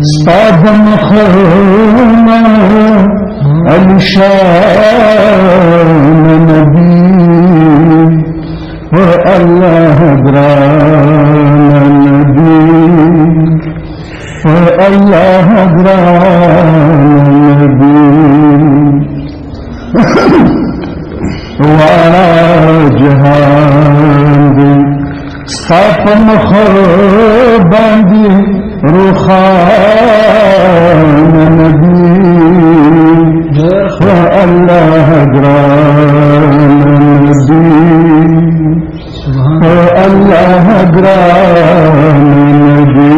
استاذم خرنا الشان نبي والله أدرانا النبي والله أدرانا النبي وعلى جهاد صاف مخرباندي رخان نبي والله أدرانا النبي والله أدرانا النبي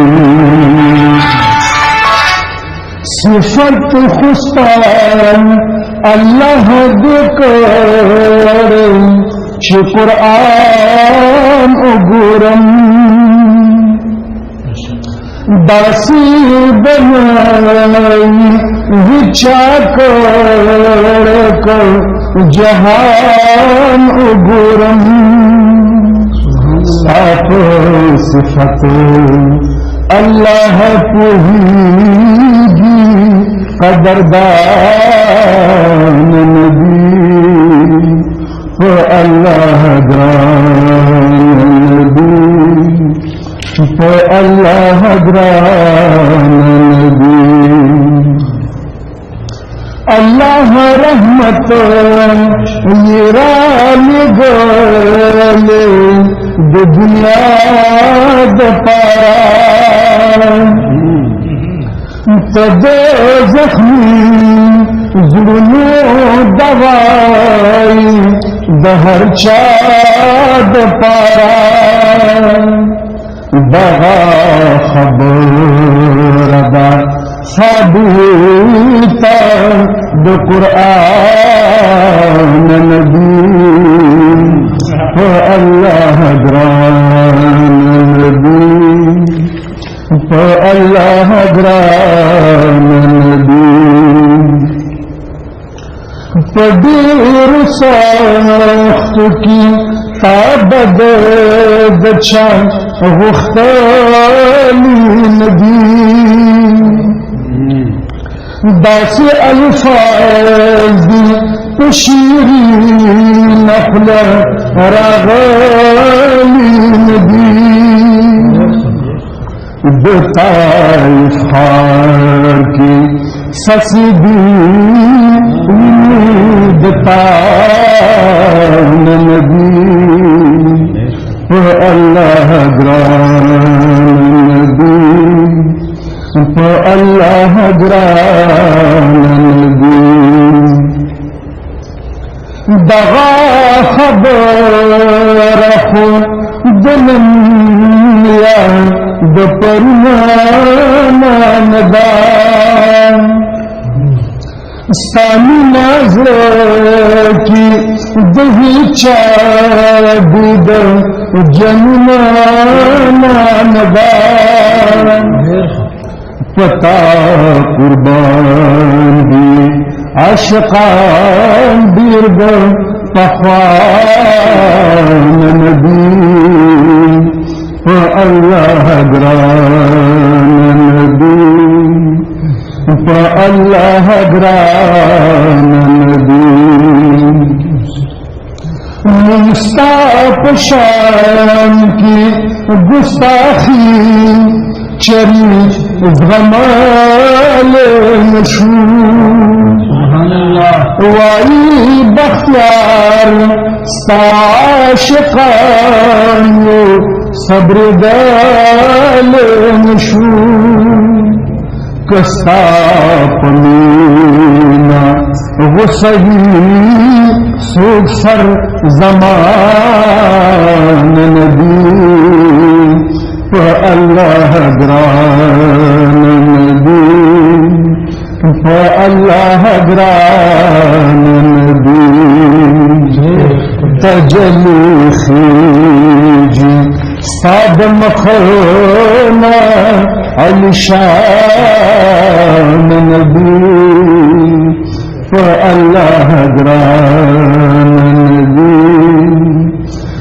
صفت خستان الله ذكر قرآن اگرم باسی بنائی وچا کر جہان اگرم صاف صفت اللہ پوہیگی قدردان نبی والله أدرانا النبي والله أدرانا النبي الله رحمة يراني قولي دنيا دپارا تدو زخمی زلنو دوائی دہر چاد پارا دغا خبر دا ثابتا دو قرآن نبی فاللہ ادران نبی فاللہ ادران نبی فدیر ساخت کی تابد دچا غختالی نبی داس الفاظ دی پشیری نخل راغالی نبی بطائف خار کی سسدی دتان نبی والله أدرانا النبي والله أدرانا النبي دغا خبر دنيا دپرنا ندان ستانی نظر کی دہی چابد جنانا ندان پتا قربان بھی عاشقان بیرد پخوان نبی والله أدرانا النبي فالله أدرانا النبي مصطفى شان کی گستاخی چری غمال مشهور وائی بختیار عاشقان صبر دال مشهور کستا پمینا غصہی سوک سر زمان نبی فاللہ ادران نبی فاللہ ادران نبی تجلی خیجی صاد مخونا علشان نبی فالله أدرانا النبي